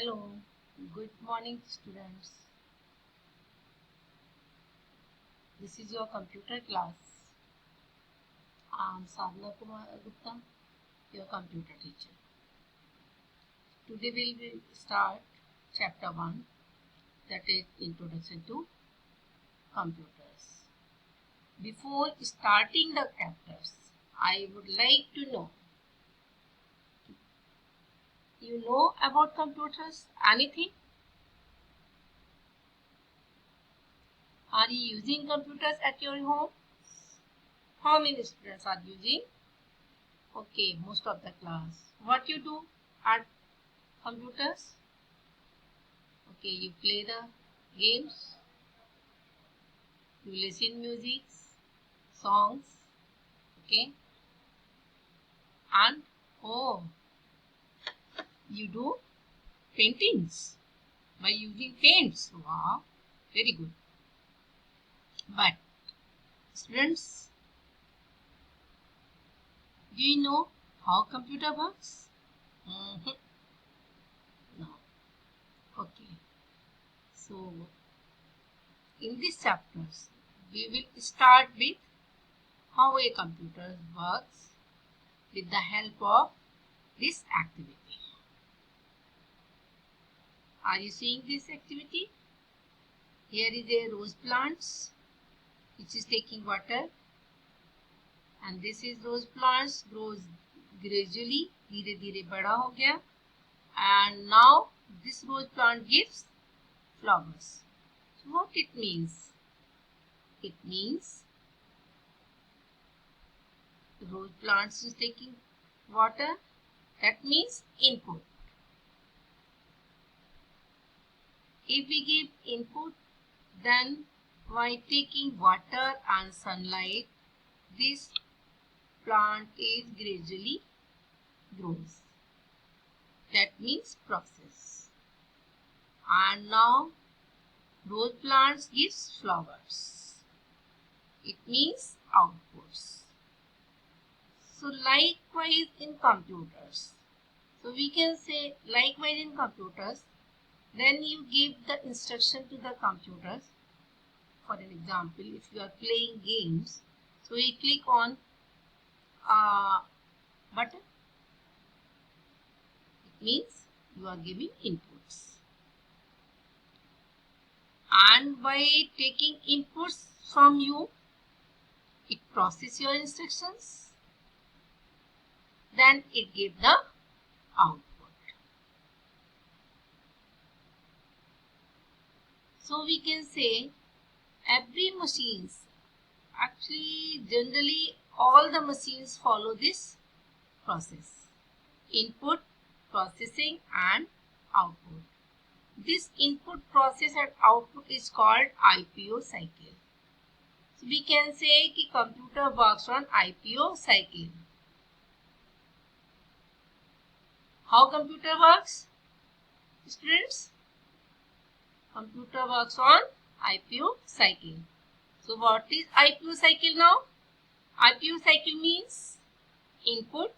Hello, good morning students. This is your computer class. I am Sadhna Kumar Gupta, your computer teacher. Today we will start chapter 1, that is Introduction to Computers. Before starting the chapters, I would like to know, you know about computers? Anything? Are you using computers at your home? How many students are using? Okay, most of the class. What you do at computers? Okay, you play the games, you listen music, songs, okay, and oh, you do paintings by using paints. Wow, very good. But students, do you know how computer works? No. Okay. So in these chapters, we will start with how a computer works with the help of this activity. Are you seeing this activity? Here is a rose plants which is taking water, and this is rose plants grows gradually, धीरे धीरे बड़ा हो गया, and now this rose plant gives flowers. So what it means? It means the rose plants is taking water. That means input. If we give input, then by taking water and sunlight, this plant is gradually grows. That means process. And now rose plants gives flowers. It means outputs. So likewise in computers. So we can say likewise in computers. Then you give the instruction to the computers. For an example, if you are playing games, so you click on button. It means you are giving inputs. And by taking inputs from you, it processes your instructions. Then it gives the output. So we can say every machines, actually generally all the machines follow this process: input, processing and output. This input, process and output is called IPO cycle. So we can say कि computer works on IPO cycle. How computer works, students? Computer works on IPO cycle. So what is IPO cycle now? IPO cycle means input,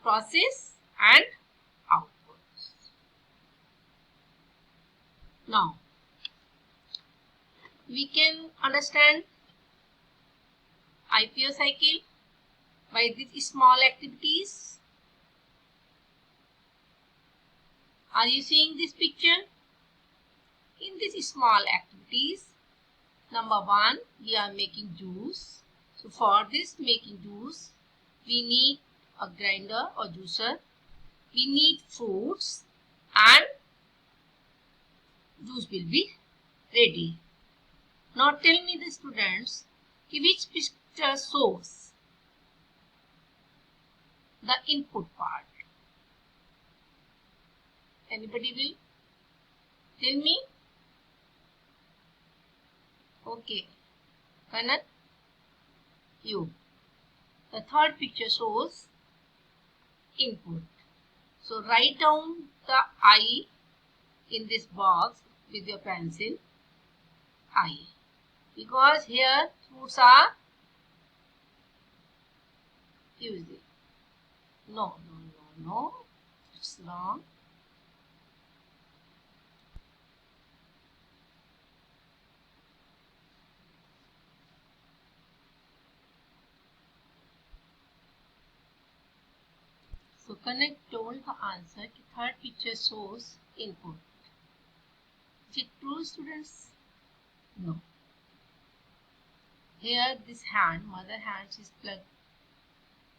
process and output. Now we can understand IPO cycle by these small activities. Are you seeing this picture? In these small activities, number 1, we are making juice. So for this making juice, we need a grinder or juicer. We need fruits and juice will be ready. Now tell me the students, which picture shows the input part? Anybody will tell me? Okay, Kanat, you. The third picture shows input. So write down the I in this box with your pencil, I. Because here fruits are used. No, it's wrong. Connect told the answer कि third picture shows input. Is it true, students? No. Here this hand, mother hand, is plugged.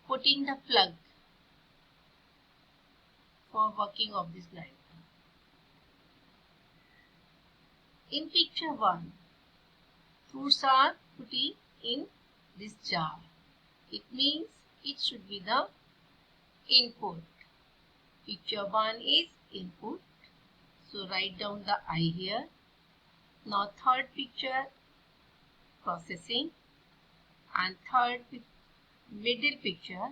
Putting the plug for working of this grinder. In picture 1, fruits are putting in this jar. It means it should be the input. Picture 1 is input. So write down the I here. Now third picture processing, and middle picture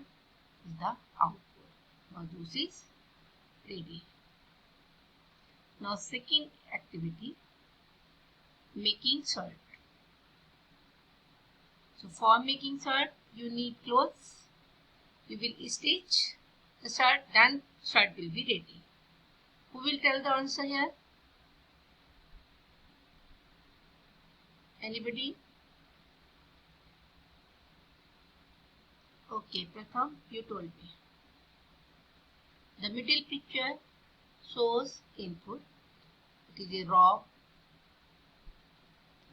is the output. Now this is ready. Now second activity, making shirt. So for making shirt you need clothes. You will stitch the shirt, then shirt will be ready. Who will tell the answer here? Anybody? Okay, Pratham, you told me. The middle picture shows input. It is a raw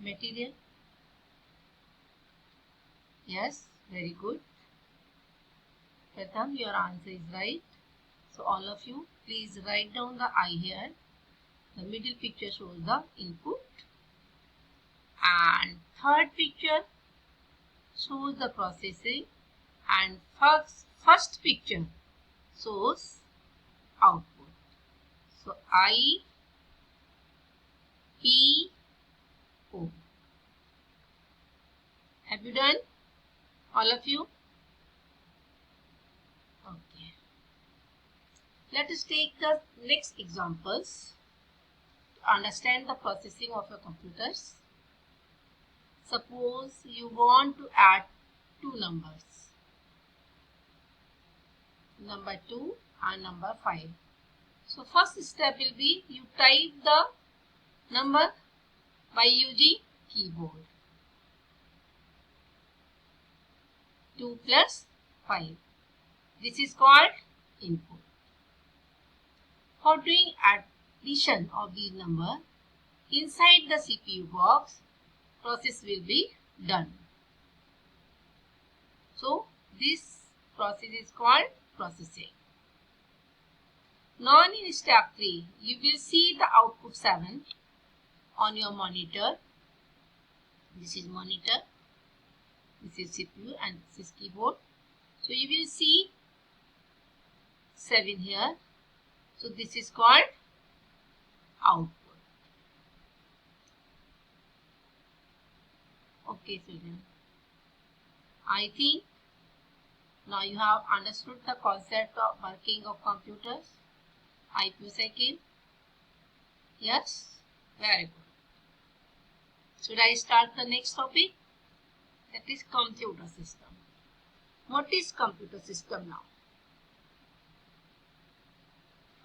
material. Yes, very good. Pratham, your answer is right. So all of you, please write down the I here. The middle picture shows the input. And third picture shows the processing. And first picture shows output. So I, P, O. Have you done? All of you? Okay. Let us take the next examples to understand the processing of your computers. Suppose you want to add two numbers, number 2 and number 5. So first step will be you type the number by using keyboard. 2 plus 5. This is called input. For doing addition of these numbers, inside the CPU box, process will be done. So this process is called processing. Now in step 3, you will see the output 7 on your monitor. This is monitor, this is CPU and this is keyboard. So you will see 7 here. So this is called output. Okay, children. I think now you have understood the concept of working of computers. IPU cycle. Yes? Very good. Should I start the next topic? That is computer system. What is computer system now?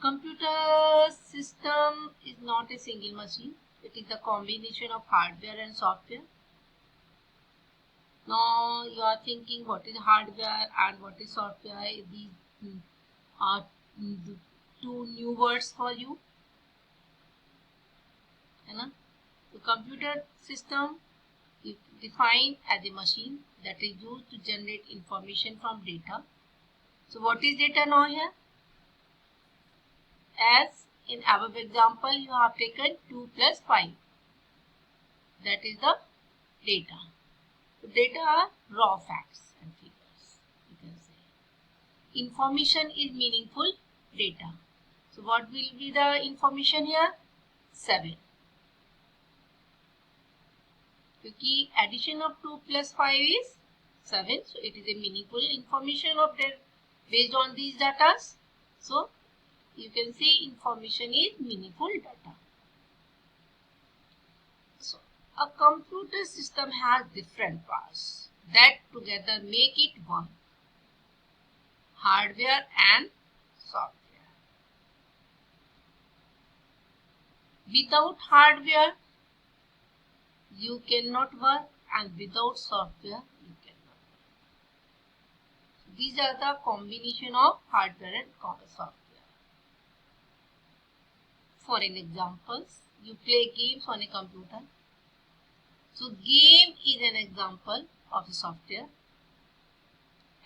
Computer system is not a single machine. It is the combination of hardware and software. Now you are thinking what is hardware and what is software. These are two new words for you. The computer system is defined as a machine that is used to generate information from data. So what is data now here? As in above example, you have taken 2 plus 5. That is the data. The data are raw facts and figures, you can say. Information is meaningful data. So what will be the information here? 7. Because addition of 2 plus 5 is 7. So it is a meaningful information of that based on these data. So you can say information is meaningful data. So a computer system has different parts that together make it one. Hardware and software. Without hardware, you cannot work, and without software, you cannot work. So These are the combination of hardware and software. For an example, you play games on a computer. So game is an example of the software,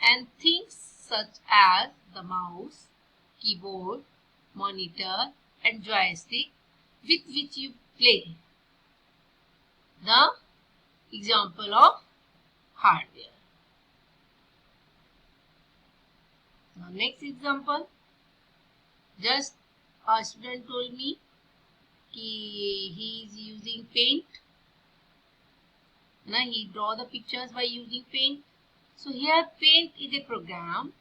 and things such as the mouse, keyboard, monitor and joystick with which you play, the example of hardware. Now next example, just a student told me he is using paint. Now he draw the pictures by using paint. So here paint is a program.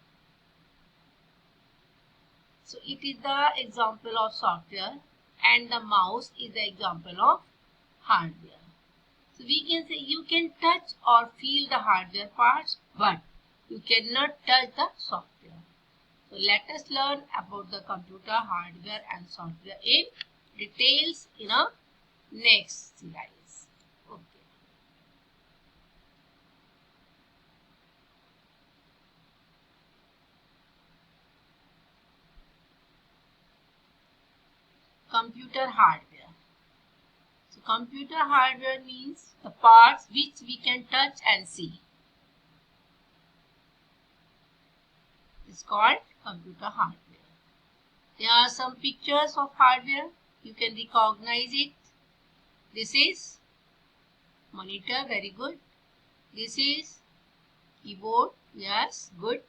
So it is the example of software, and the mouse is the example of hardware. So we can say you can touch or feel the hardware parts, but you cannot touch the software. So let us learn about the computer hardware and software in details in a next slide. Okay. Computer hardware. So computer hardware means the parts which we can touch and see. It's called computer hardware. There are some pictures of hardware. You can recognize it. This is monitor, very good. This is keyboard, yes, good.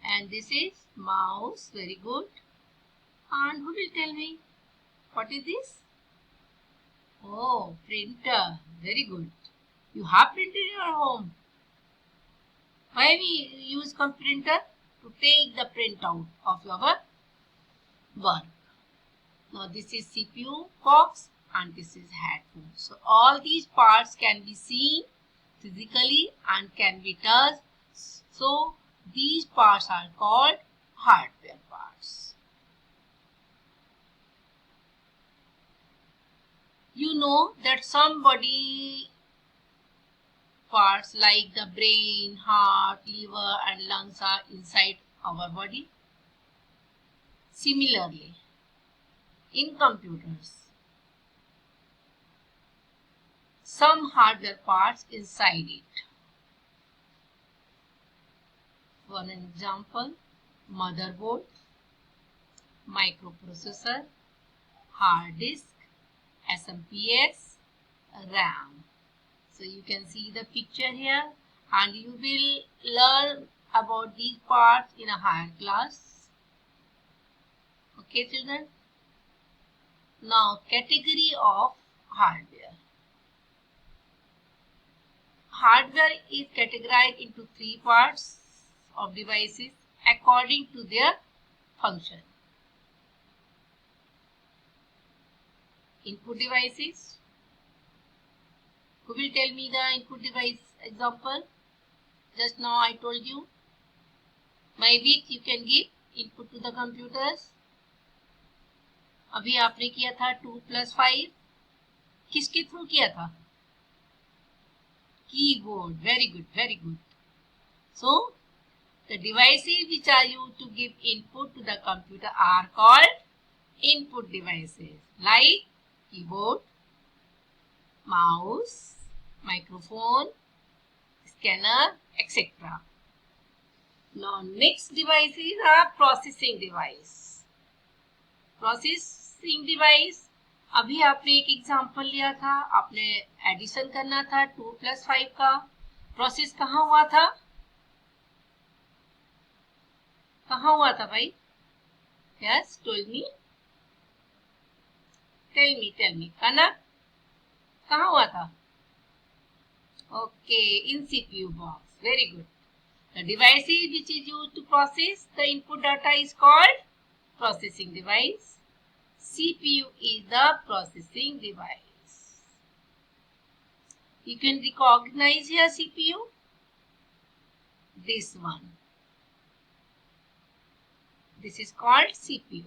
And this is mouse, very good. And who will tell me what is this? Oh, printer, very good. You have printer in your home. Why we use printer? To take the printout of your work. Now this is CPU box and this is headphone. So all these parts can be seen physically and can be touched. So these parts are called hardware parts. You know that some body parts like the brain, heart, liver and lungs are inside our body. Similarly, in computers, some hardware parts inside it. For an example, motherboard, microprocessor, hard disk, SMPS, RAM. So you can see the picture here, and you will learn about these parts in a higher class. Okay, children? Now, category of hardware. Hardware is categorized into three parts of devices according to their function. Input devices. Who will tell me the input device example? Just now I told you. By which you can give input to the computers. अभी आपने किया था 2 + 5. किसके through किया था? Keyboard. Very good, very good. So, the devices which are used to give input to the computer are called input devices, like keyboard, mouse, microphone, scanner, etc. Now, next devices are processing device. Processing device, अभी आपने एक example लिया था, आपने addition करना था 2 + 5 का. Process कहाँ हुआ था? कहाँ हुआ था भाई? Yes, told me. Tell me. कनक कहाँ हुआ था? Okay, in CPU box. Very good. The devices which is used to process the input data is called processing device. CPU is the processing device. You can recognize here CPU. This one. This is called CPU.